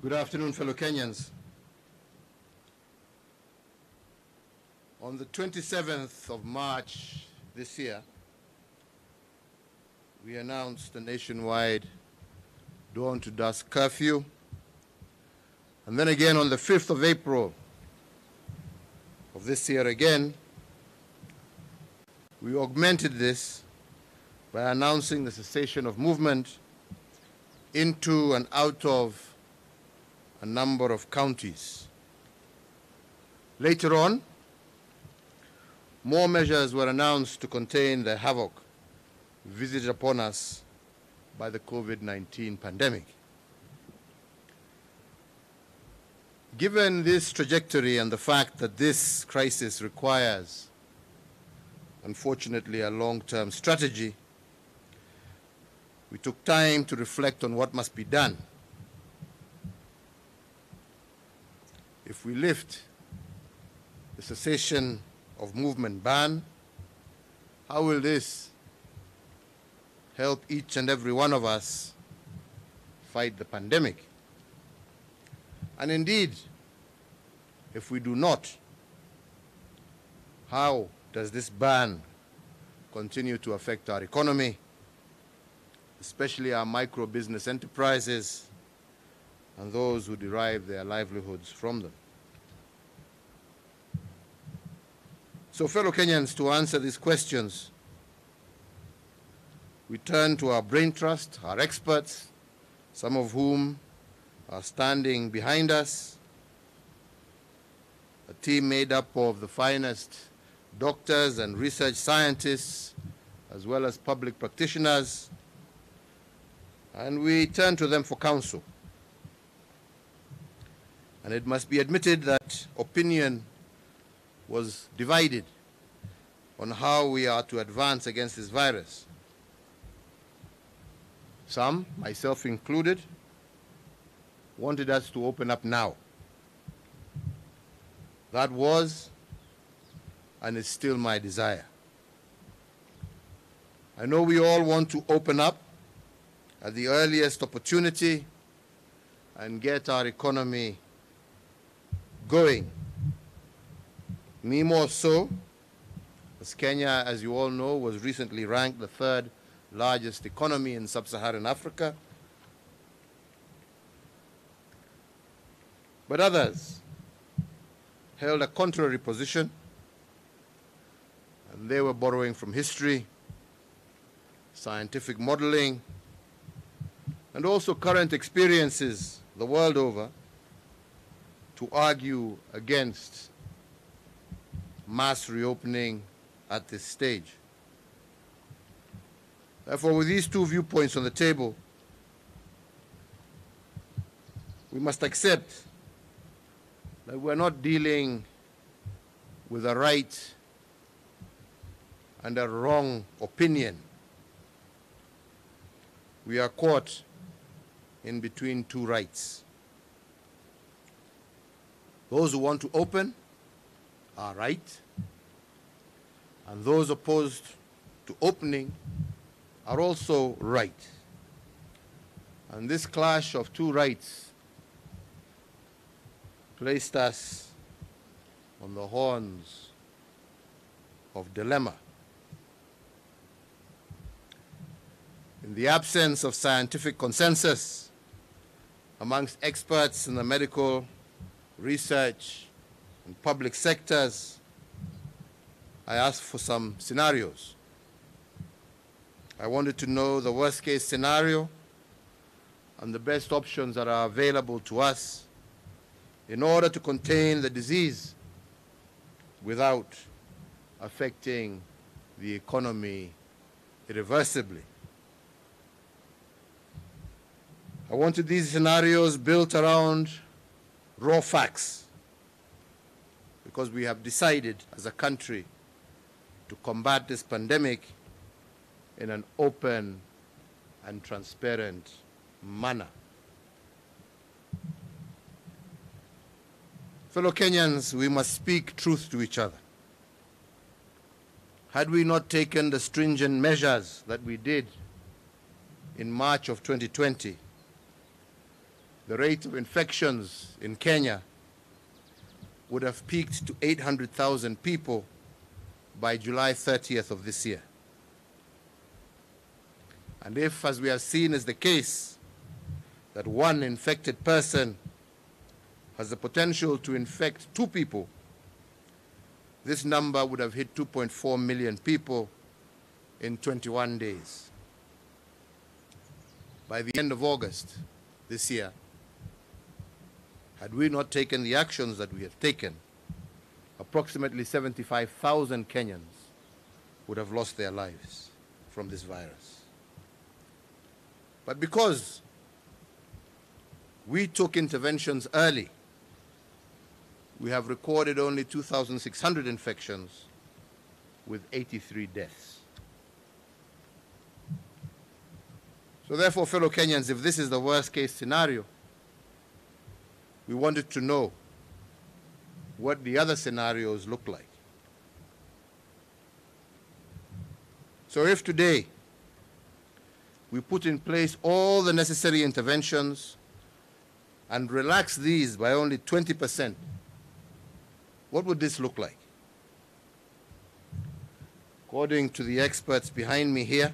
Good afternoon, fellow Kenyans. On the 27th of March this year, we announced a nationwide dawn to dusk curfew. And then again on the 5th of April of this year again, we augmented this by announcing the cessation of movement into and out of a number of counties. Later on, more measures were announced to contain the havoc visited upon us by the COVID-19 pandemic. Given this trajectory and the fact that this crisis requires, unfortunately, a long-term strategy, we took time to reflect on what must be done. If we lift the cessation of movement ban, how will this help each and every one of us fight the pandemic? And indeed, if we do not, how does this ban continue to affect our economy, especially our micro business enterprises and those who derive their livelihoods from them? So, fellow Kenyans, to answer these questions, we turn to our brain trust, our experts, some of whom are standing behind us, a team made up of the finest doctors and research scientists, as well as public practitioners, and we turn to them for counsel. And it must be admitted that opinion was divided on how we are to advance against this virus. Some, myself included, wanted us to open up now. That was and is still my desire. I know we all want to open up at the earliest opportunity and get our economy going. Me more so, as Kenya, as you all know, was recently ranked the third largest economy in sub-Saharan Africa. But others held a contrary position, and they were borrowing from history, scientific modeling, and also current experiences the world over to argue against mass reopening at this stage. Therefore, with these two viewpoints on the table, we must accept that we're not dealing with a right and a wrong opinion. We are caught in between two rights. Those who want to open are right, and those opposed to opening are also right. And this clash of two rights placed us on the horns of dilemma. In the absence of scientific consensus amongst experts in the medical, research, and public sectors, I asked for some scenarios. I wanted to know the worst-case scenario and the best options that are available to us in order to contain the disease without affecting the economy irreversibly. I wanted these scenarios built around raw facts, because we have decided as a country to combat this pandemic in an open and transparent manner. Fellow Kenyans, we must speak truth to each other. Had we not taken the stringent measures that we did in March of 2020, the rate of infections in Kenya would have peaked to 800,000 people by July 30th of this year. And if, as we have seen is the case, that one infected person has the potential to infect 2 people, this number would have hit 2.4 million people in 21 days. By the end of August this year, had we not taken the actions that we have taken, approximately 75,000 Kenyans would have lost their lives from this virus. But because we took interventions early, we have recorded only 2,600 infections with 83 deaths. So therefore, fellow Kenyans, if this is the worst case scenario, we wanted to know what the other scenarios look like. So if today we put in place all the necessary interventions and relax these by only 20%, what would this look like? According to the experts behind me here,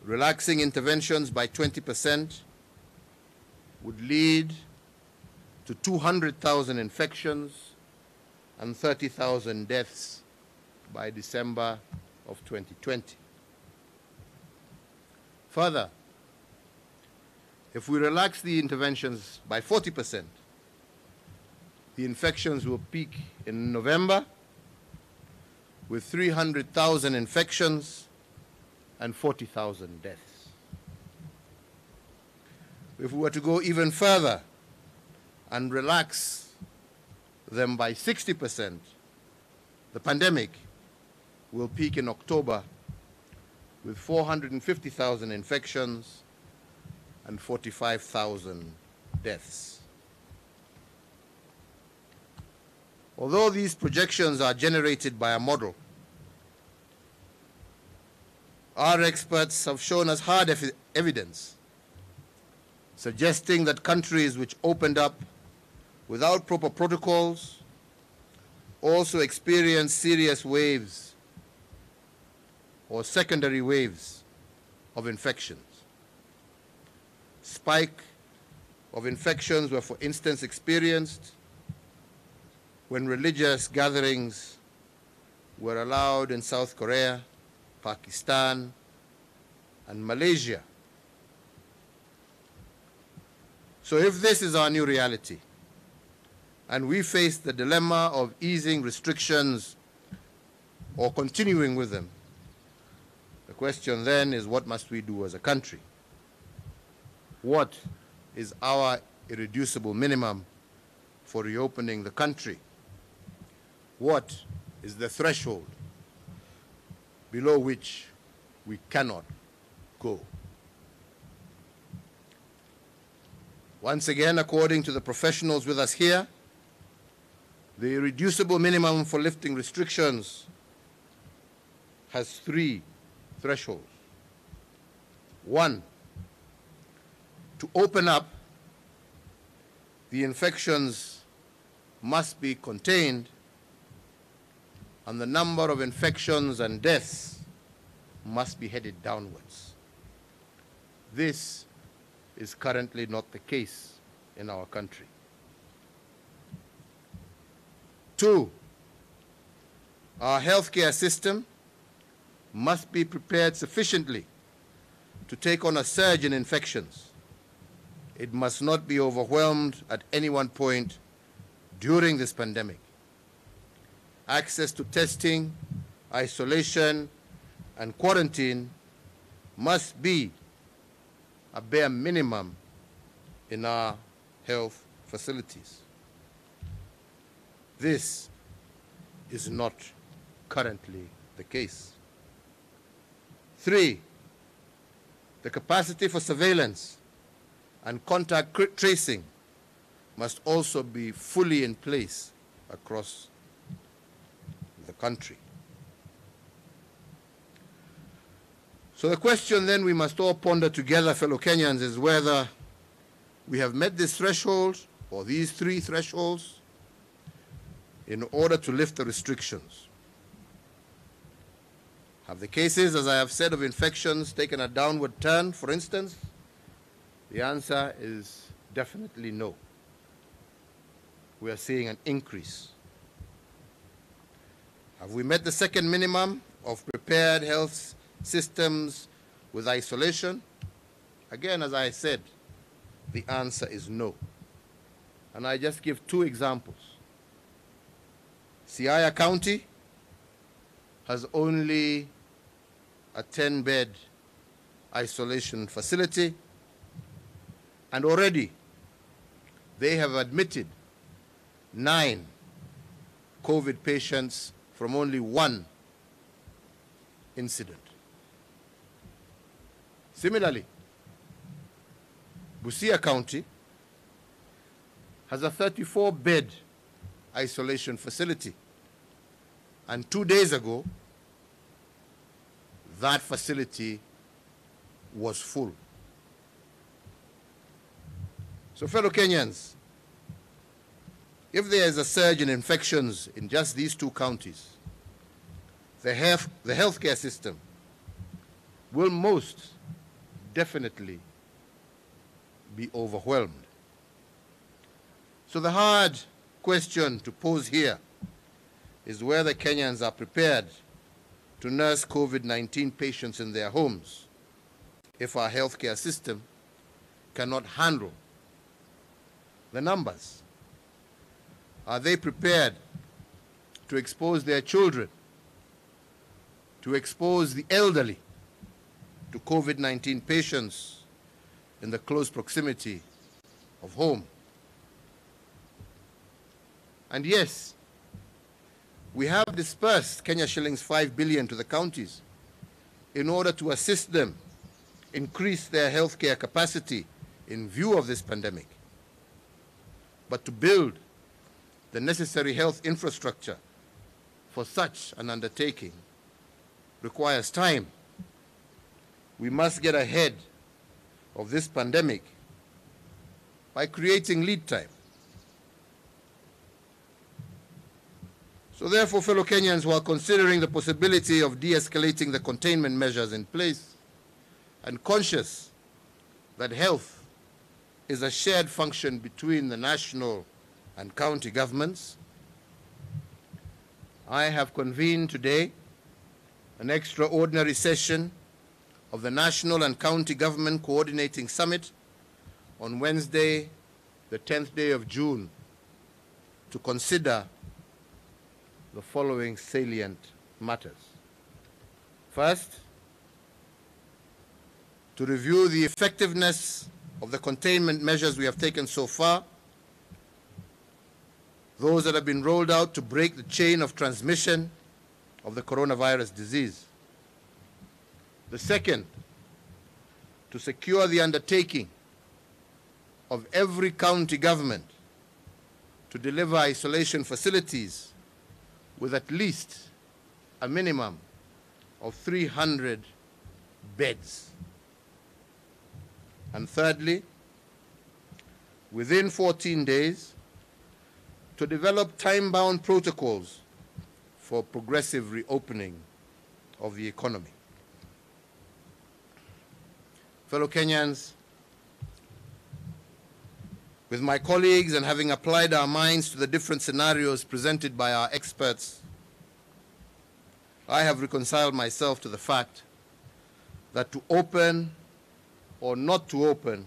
relaxing interventions by 20% would lead to 200,000 infections and 30,000 deaths by December of 2020. Further, if we relax the interventions by 40%, the infections will peak in November with 300,000 infections and 40,000 deaths. If we were to go even further and relax them by 60%, the pandemic will peak in October with 450,000 infections and 45,000 deaths. Although these projections are generated by a model, our experts have shown us hard evidence suggesting that countries which opened up without proper protocols also experienced serious waves or secondary waves of infections. Spike of infections were, for instance, experienced when religious gatherings were allowed in South Korea, Pakistan, and Malaysia. So if this is our new reality, and we face the dilemma of easing restrictions or continuing with them, the question then is, what must we do as a country? What is our irreducible minimum for reopening the country? What is the threshold below which we cannot go? Once again, according to the professionals with us here, the irreducible minimum for lifting restrictions has 3 thresholds. 1, to open up, the infections must be contained and the number of infections and deaths must be headed downwards. This is currently not the case in our country. 2, our healthcare system must be prepared sufficiently to take on a surge in infections. It must not be overwhelmed at any one point during this pandemic. Access to testing, isolation, and quarantine must be a bare minimum in our health facilities. This is not currently the case. 3, the capacity for surveillance and contact tracing must also be fully in place across the country. So the question then we must all ponder together, fellow Kenyans, is whether we have met this threshold, or these three thresholds, in order to lift the restrictions. Have the cases, as I have said, of infections taken a downward turn, for instance? The answer is definitely no. We are seeing an increase. Have we met the second minimum of prepared health systems with isolation? Again, as I said, the answer is no. And I just give two examples. Siaya County has only a 10-bed isolation facility, and already they have admitted 9 COVID patients from only one incident. Similarly, Busia County has a 34-bed isolation facility, and 2 days ago, that facility was full. So, fellow Kenyans, if there is a surge in infections in just these 2 counties, the healthcare system will most definitely be overwhelmed. So the hard question to pose here is whether Kenyans are prepared to nurse COVID-19 patients in their homes if our healthcare system cannot handle the numbers. Are they prepared to expose their children, to expose the elderly to COVID-19 patients in the close proximity of home? And yes, we have dispersed Kenya shillings 5 billion to the counties in order to assist them increase their healthcare capacity in view of this pandemic. But to build the necessary health infrastructure for such an undertaking requires time. We must get ahead of this pandemic by creating lead time. So therefore, fellow Kenyans, while considering the possibility of de-escalating the containment measures in place and conscious that health is a shared function between the national and county governments, I have convened today an extraordinary session of the National and County Government Coordinating Summit on Wednesday, the 10th day of June, to consider the following salient matters. First, to review the effectiveness of the containment measures we have taken so far, those that have been rolled out to break the chain of transmission of the coronavirus disease. The second, to secure the undertaking of every county government to deliver isolation facilities with at least a minimum of 300 beds. And thirdly, within 14 days, to develop time-bound protocols for progressive reopening of the economy. Fellow Kenyans, with my colleagues and having applied our minds to the different scenarios presented by our experts, I have reconciled myself to the fact that to open or not to open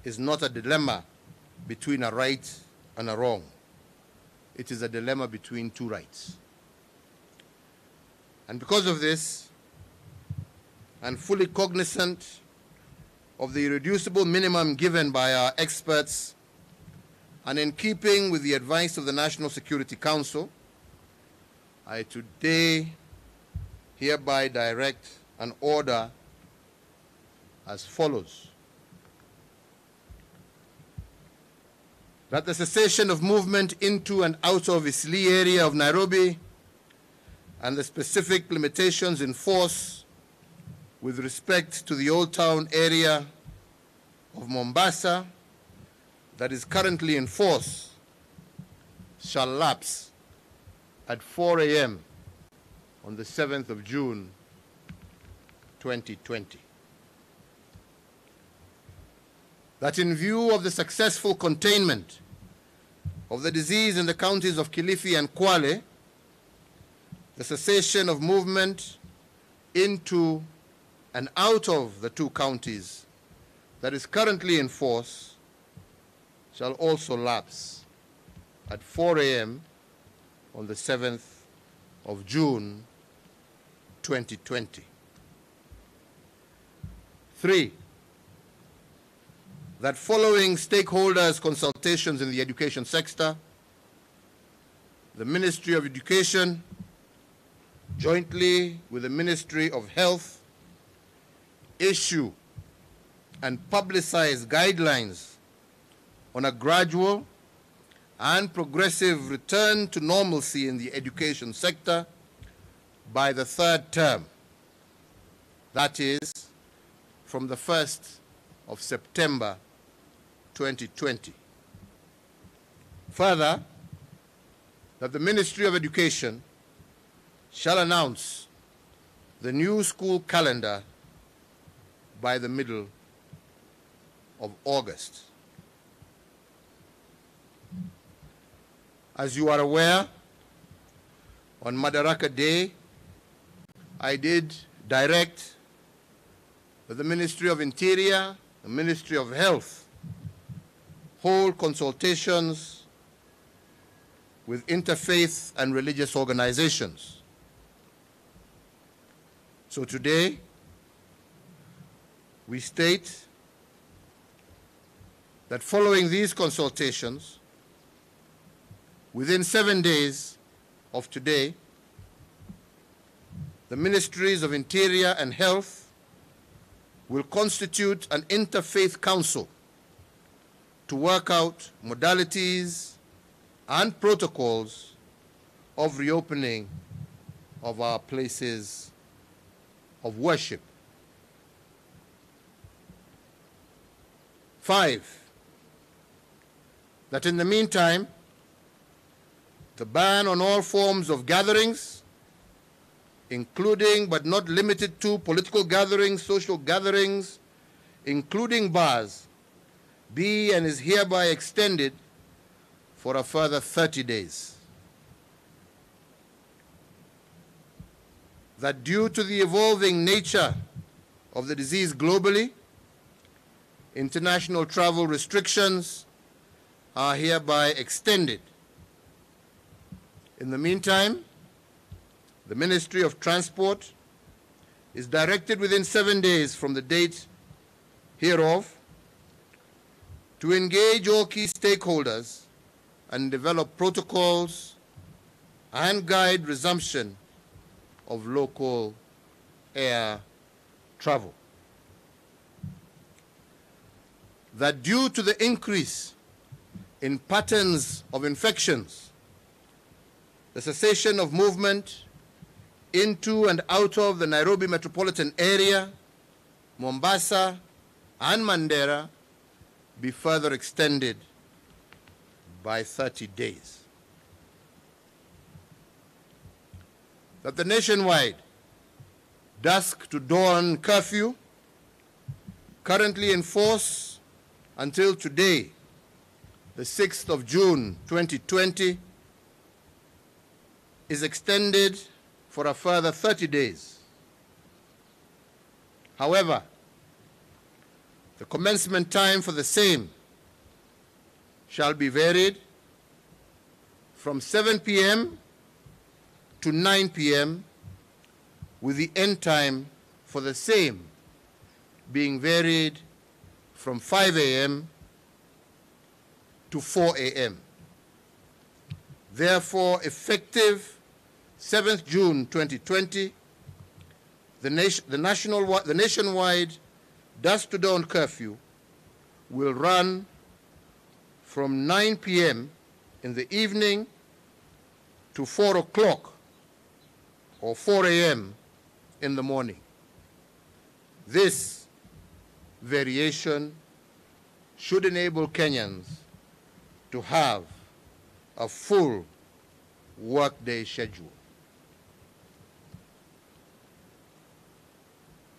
is not a dilemma between a right and a wrong. It is a dilemma between two rights. And because of this, and fully cognizant of the irreducible minimum given by our experts, and in keeping with the advice of the National Security Council, I today hereby direct an order as follows: that the cessation of movement into and out of Eastleigh area of Nairobi and the specific limitations in force with respect to the Old Town area of Mombasa that is currently in force shall lapse at 4 a.m. on the 7th of June, 2020. That in view of the successful containment of the disease in the counties of Kilifi and Kwale, the cessation of movement into and out of the two counties that is currently in force shall also lapse at 4 a.m. on the 7th of June, 2020. 3, that following stakeholders' consultations in the education sector, the Ministry of Education, jointly with the Ministry of Health, issue and publicize guidelines on a gradual and progressive return to normalcy in the education sector by the third term, that is, from the 1st of September 2020. Further, that the Ministry of Education shall announce the new school calendar by the middle of August. As you are aware, on Madaraka Day, I did direct that the Ministry of Interior, the Ministry of Health, hold consultations with interfaith and religious organizations. So today, we state that following these consultations, within 7 days of today, the Ministries of Interior and Health will constitute an interfaith council to work out modalities and protocols of reopening of our places of worship. 5, that in the meantime, the ban on all forms of gatherings, including but not limited to political gatherings, social gatherings, including bars, be and is hereby extended for a further 30 days. That due to the evolving nature of the disease globally, international travel restrictions are hereby extended. In the meantime, the Ministry of Transport is directed within 7 days from the date hereof to engage all key stakeholders and develop protocols and guide resumption of local air travel. That due to the increase in patterns of infections, the cessation of movement into and out of the Nairobi metropolitan area, Mombasa, and Mandera be further extended by 30 days. That the nationwide dusk to dawn curfew, currently in force until today, the 6th of June 2020, is extended for a further 30 days. However, the commencement time for the same shall be varied from 7 p.m. to 9 p.m., with the end time for the same being varied from 5 a.m. to 4 a.m. Therefore, effective 7th June 2020, the nationwide dusk to dawn curfew will run from 9 p.m. in the evening to 4 o'clock or 4 a.m. in the morning. This variation should enable Kenyans to have a full workday schedule.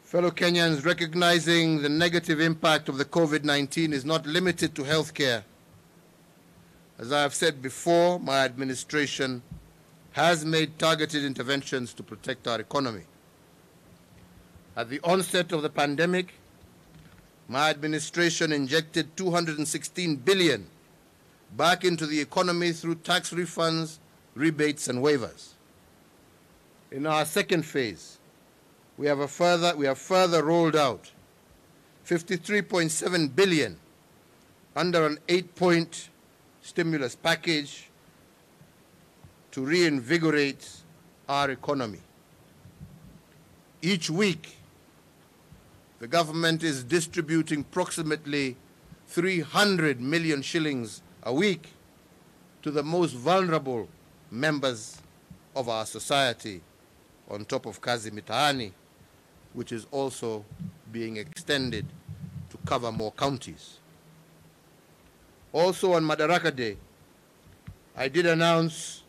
Fellow Kenyans, recognizing the negative impact of the COVID-19 is not limited to healthcare. As I have said before, my administration has made targeted interventions to protect our economy. At the onset of the pandemic, my administration injected 216 billion back into the economy through tax refunds, rebates, and waivers. In our second phase, we have further rolled out 53.7 billion under an 8-point stimulus package to reinvigorate our economy. Each week, the government is distributing approximately 300 million shillings a week to the most vulnerable members of our society, on top of Kazi Mitaani, which is also being extended to cover more counties. Also on Madaraka Day, I did announce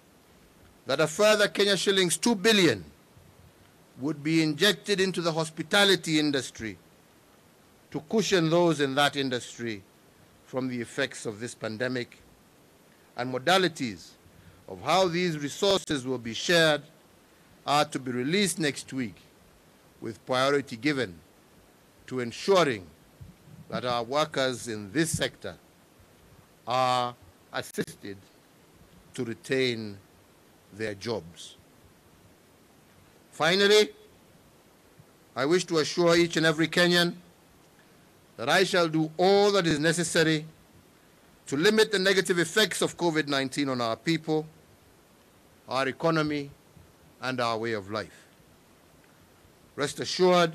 that a further Kenya shillings 2 billion would be injected into the hospitality industry to cushion those in that industry from the effects of this pandemic, and modalities of how these resources will be shared are to be released next week, with priority given to ensuring that our workers in this sector are assisted to retain their jobs. Finally, I wish to assure each and every Kenyan that I shall do all that is necessary to limit the negative effects of COVID-19 on our people, our economy, and our way of life. Rest assured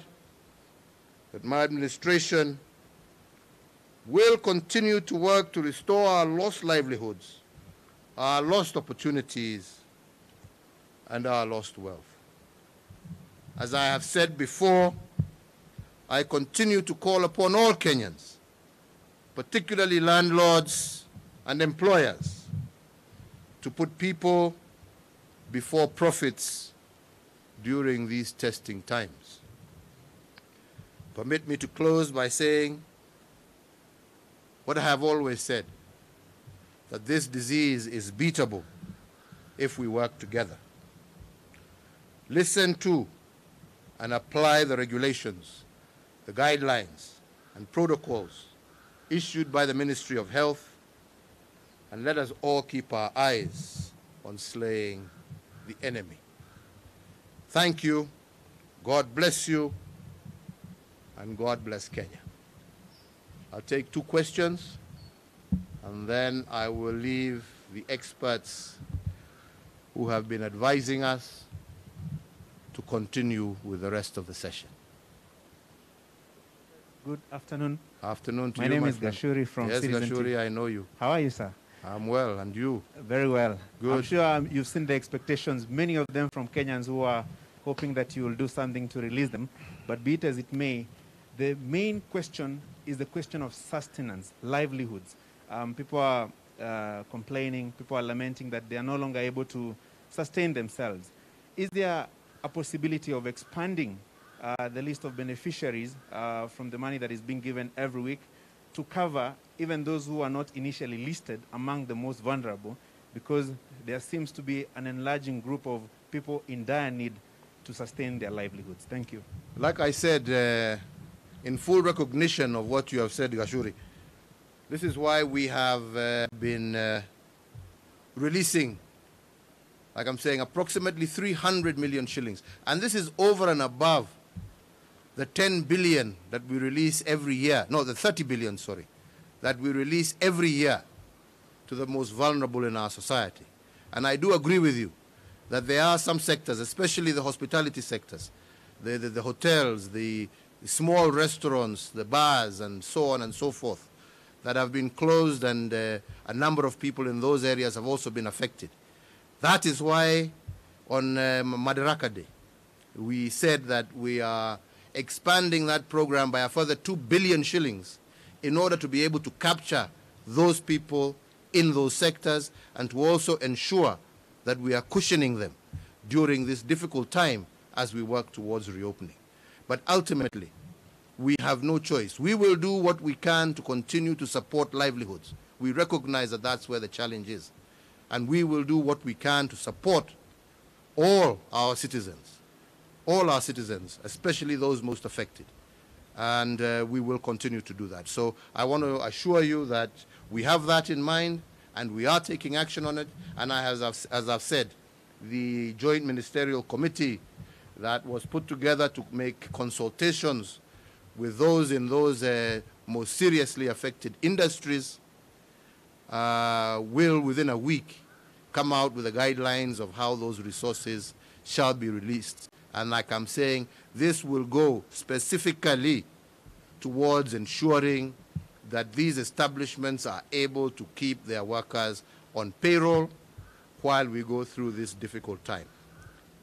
that my administration will continue to work to restore our lost livelihoods, our lost opportunities, and our lost wealth. As I have said before, I continue to call upon all Kenyans, particularly landlords and employers, to put people before profits during these testing times. Permit me to close by saying what I have always said, that this disease is beatable if we work together. Listen to and apply the regulations, the guidelines, and protocols issued by the Ministry of Health, and let us all keep our eyes on slaying the enemy. Thank you, God bless you, and God bless Kenya. I'll take 2 questions, and then I will leave the experts who have been advising us to continue with the rest of the session. Good afternoon. Afternoon to my you, name my is friend. Gashuri from Yes, Citizen Gashuri, TV. I know you. How are you, sir? I'm well, and you? Very well. Good. I'm sure you've seen the expectations, many of them from Kenyans who are hoping that you will do something to release them. But be it as it may, the main question is the question of sustenance, livelihoods. People are complaining, people are lamenting that they are no longer able to sustain themselves. Is there a possibility of expanding the list of beneficiaries from the money that is being given every week to cover even those who are not initially listed among the most vulnerable, because there seems to be an enlarging group of people in dire need to sustain their livelihoods? Thank you. Like I said, in full recognition of what you have said, Gashuri, this is why we have been releasing, like I'm saying, approximately 300 million shillings. And this is over and above the 10 billion that we release every year. No, the 30 billion, sorry, that we release every year to the most vulnerable in our society. And I do agree with you that there are some sectors, especially the hospitality sectors, the hotels, the small restaurants, the bars, and so on and so forth, that have been closed, and a number of people in those areas have also been affected. That is why on Madaraka Day, we said that we are expanding that program by a further 2 billion shillings in order to be able to capture those people in those sectors and to also ensure that we are cushioning them during this difficult time as we work towards reopening. But ultimately, we have no choice. We will do what we can to continue to support livelihoods. We recognize that that's where the challenge is. And we will do what we can to support all our citizens, especially those most affected. And we will continue to do that. So I want to assure you that we have that in mind and we are taking action on it. And as I've said, the Joint Ministerial Committee that was put together to make consultations with those in those most seriously affected industries will, within a week, come out with the guidelines of how those resources shall be released. And like I'm saying, this will go specifically towards ensuring that these establishments are able to keep their workers on payroll while we go through this difficult time.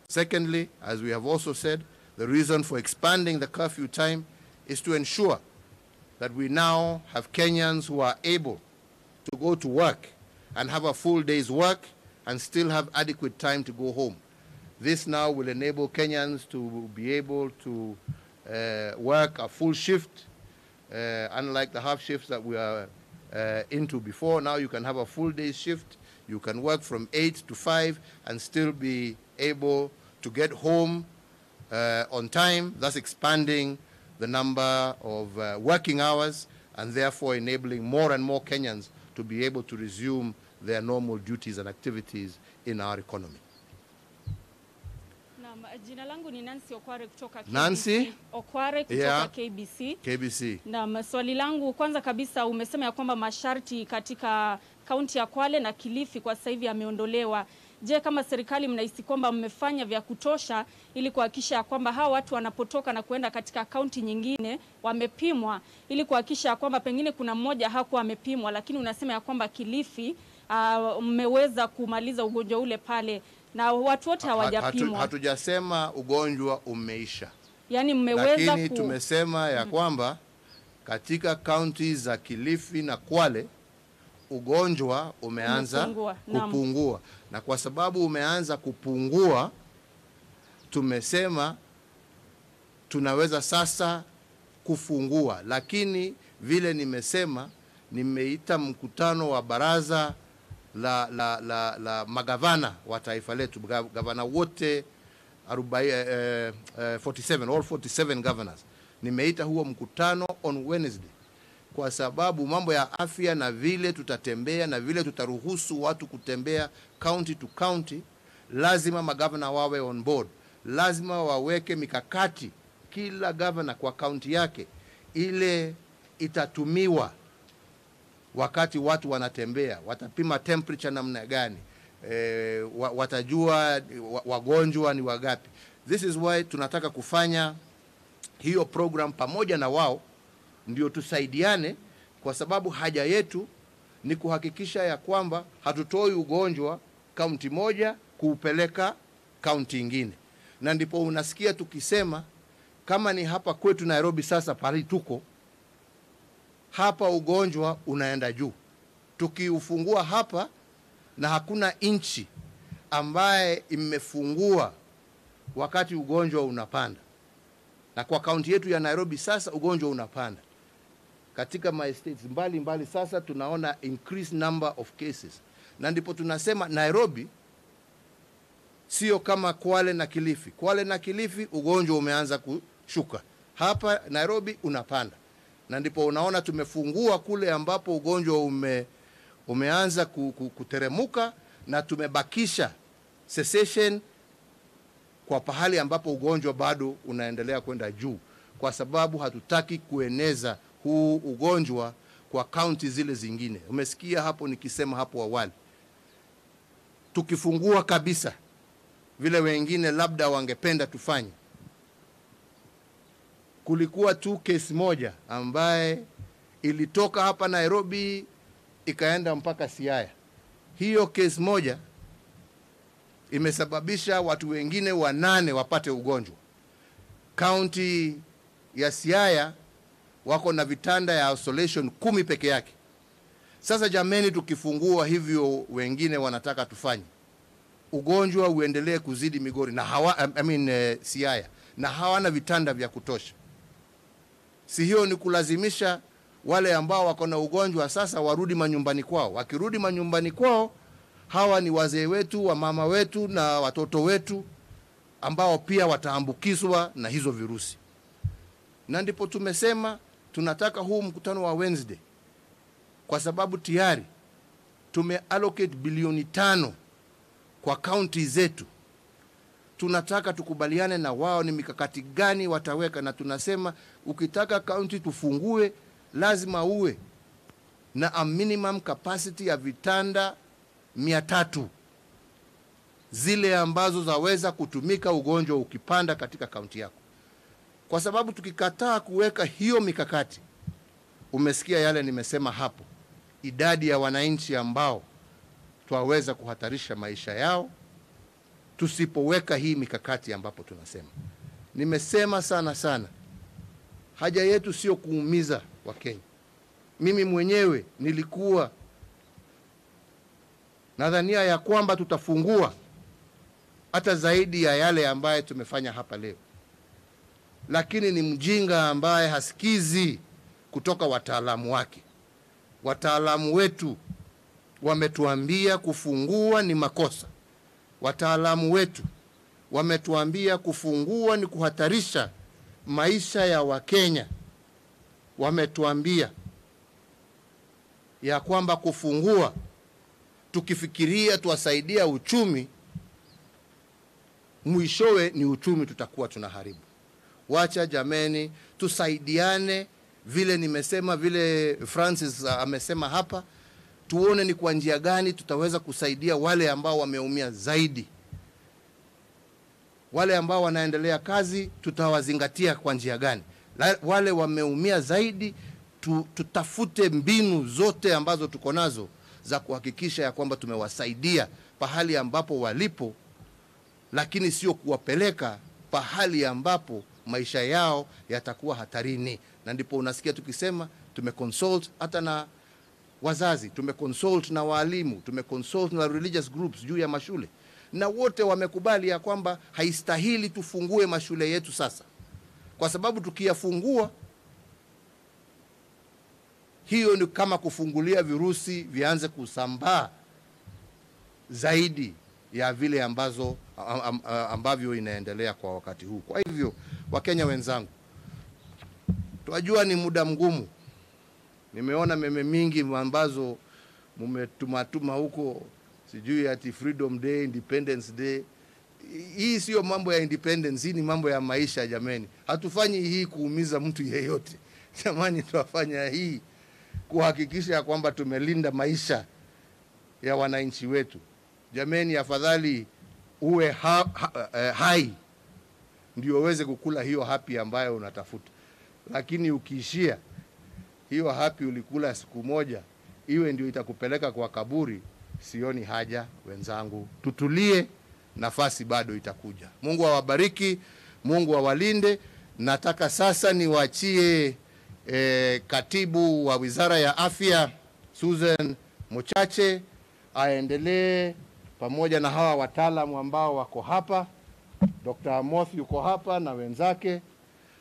Secondly, as we have also said, the reason for expanding the curfew time is to ensure that we now have Kenyans who are able to go to work and have a full day's work and still have adequate time to go home. This now will enable Kenyans to be able to work a full shift, unlike the half shifts that we are into before. Now you can have a full day's shift. You can work from 8 to 5 and still be able to get home on time, thus expanding the number of working hours and therefore enabling more and more Kenyans to be able to resume their normal duties and activities in our economy. Jina langu ni Nancy Okware kutoka KBC. Nancy? Okware kutoka KBC. KBC. Na swali langu kwanza kabisa, umesema ya kwamba masharti katika kaunti ya Kwale na Kilifi kwa sasa hivi yameondolewa. Je, kama serikali mnahisi kwamba mmefanya vya kutosha ili kuhakikisha kwamba hawa watu wanapotoka na kuenda katika kaunti nyingine wamepimwa, ili kuhakikisha kwamba pengine kuna mmoja hakuwa amepimwa, lakini unasema ya kwamba Kilifi mmeweza kumaliza ugonjwa ule pale na watu wote hawajapimwa? Hatujasema ugonjwa umeisha. Yaani mmeweza, lakini tumesema ya kwamba katika kaunti za Kilifi na Kwale ugonjwa umeanza kupungua. Na kwa sababu umeanza kupungua, tumesema tunaweza sasa kufungua. Lakini vile nimesema, nimeita mkutano wa baraza la magavana wa taifa letu, gavana wote 47, all 47 governors. Nimeita huo mkutano on Wednesday kwa sababu mambo ya afya na vile tutatembea na vile tutaruhusu watu kutembea county to county, lazima magavana wawe on board. Lazima waweke mikakati kila governor kwa county yake, ile itatumiwa wakati watu wanatembea. Watapima temperature namna gani, watajua wagonjwa ni wagapi. This is why tunataka kufanya hiyo program pamoja na wao, ndio tusaidiane, kwa sababu haja yetu ni kuhakikisha ya kwamba hatutoi ugonjwa kaunti moja kuupeleka kaunti ingine. Na ndipo unasikia tukisema kama ni hapa kwetu Nairobi sasa pale tuko hapa ugonjwa unaenda juu. Tukiufungua hapa na hakuna inchi ambaye imefungua wakati ugonjwa unapanda. Na kwa kaunti yetu ya Nairobi sasa ugonjwa unapanda. Katika my states mbali sasa tunaona increased number of cases. Na ndipo tunasema Nairobi sio kama Kwale na Kilifi. Kwale na Kilifi ugonjwa umeanza kushuka. Hapa Nairobi unapanda. Na ndipo unaona tumefungua kule ambapo ugonjwa umeanza kuteremuka, na tumebakisha cessation kwa pahali ambapo ugonjwa bado unaendelea kwenda juu, kwa sababu hatutaki kueneza huu ugonjwa kwa kaunti zile zingine. Umesikia hapo nikisema hapo awali, tukifungua kabisa vile wengine labda wangependa tufanye. Kulikuwa tu kesi moja ambaye ilitoka hapa Nairobi ikaenda mpaka Siaya. Hiyo kesi moja imesababisha watu wengine 8 wapate ugonjwa. County ya Siaya wako na vitanda ya isolation 10 peke yake. Sasa jameni, tukifungua hivyo wengine wanataka tufanye, ugonjwa uendelee kuzidi Migori na Siaya, na hawana vitanda vya kutosha. Si hiyo ni kulazimisha wale ambao wako na ugonjwa sasa warudi manyumbani kwao? Wakirudi manyumbani kwao, hawa ni wazee wetu, wamama wetu na watoto wetu ambao pia wataambukizwa na hizo virusi. Na ndipo tumesema tunataka huu mkutano wa Wednesday, kwa sababu tayari tumeallocate bilioni 5 kwa kaunti zetu. Tunataka tukubaliane na wao ni mikakati gani wataweka, na tunasema ukitaka kaunti tufungue, lazima uwe na a minimum capacity ya vitanda 300 zile ambazo zaweza kutumika ugonjwa ukipanda katika kaunti yako. Kwa sababu tukikataa kuweka hiyo mikakati, umesikia yale nimesema hapo, idadi ya wananchi ambao twaweza kuhatarisha maisha yao tusipoweka hii mikakati ambapo tunasema. Nimesema sana, haja yetu sio kuumiza Wakenya. Mimi mwenyewe nilikuwa nadhania ya kwamba tutafungua hata zaidi ya yale ambaye tumefanya hapa leo, lakini ni mjinga ambaye hasikizi kutoka wataalamu wake. Wataalamu wetu wametuambia kufungua ni makosa. Wataalamu wetu wametuambia kufungua ni kuhatarisha maisha ya Wakenya. Wametuambia ya kwamba kufungua tukifikiria tuwasaidia uchumi, mwishowe ni uchumi tutakuwa tunaharibu. Wacha jameni, tusaidiane vile nimesema, vile Francis amesema hapa, tuone ni kwa njia gani tutaweza kusaidia wale ambao wameumia zaidi. Wale ambao wanaendelea kazi tutawazingatia kwa njia gani? Wale wameumia zaidi tutafute mbinu zote ambazo tuko nazo za kuhakikisha ya kwamba tumewasaidia pahali ambapo walipo, lakini sio kuwapeleka pahali ambapo maisha yao yatakuwa hatarini. Na ndipo unasikia tukisema tumeconsult hata na wazazi, tumeconsult na walimu, tumeconsult na religious groups juu ya mashule, na wote wamekubali ya kwamba haistahili tufungue mashule yetu sasa, kwa sababu tukiyafungua, hiyo ni kama kufungulia virusi vianze kusambaa zaidi ya vile ambavyo inaendelea kwa wakati huu. Kwa hivyo, Wakenya wenzangu, tunajua ni muda mgumu. Nimeona meme mingi ambazo mmetumatuma huko, sijui ati Freedom Day, Independence Day. Hii sio mambo ya independence, hii ni mambo ya maisha jameni. Hatufanyi hii kuumiza mtu yeyote. Jamani, tuwafanya hii kuhakikisha ya kwamba tumelinda maisha ya wananchi wetu. Jameni, afadhali uwe hai ndio uweze kukula hiyo happy ambayo unatafuta. Lakini ukiishia hiyo happy ulikula siku moja, iwe ndio itakupeleka kwa kaburi, sioni haja. Wenzangu, tutulie, nafasi bado itakuja. Mungu awabariki, Mungu awalinde. Nataka sasa niwaachie katibu wa Wizara ya Afya Susan Mochache aendelee pamoja na hawa wataalamu ambao wako hapa. Dr. Amoth yuko hapa na wenzake.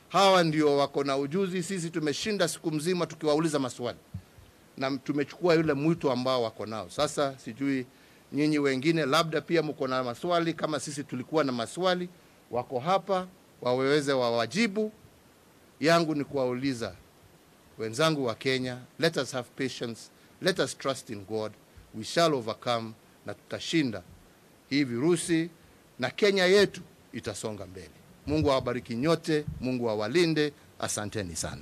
Hawa ndio wako na ujuzi. Sisi tumeshinda siku mzima tukiwauliza maswali, na tumechukua yule mwito ambao wako nao. Sasa sijui nyinyi wengine labda pia mko na maswali kama sisi tulikuwa na maswali. Wako hapa waweze wawajibu. Yangu ni kuwauliza wenzangu wa Kenya, let us have patience, let us trust in God, we shall overcome, na tutashinda hii virusi na Kenya yetu itasonga mbele. Mungu awabariki nyote, Mungu awalinde. Asanteni sana.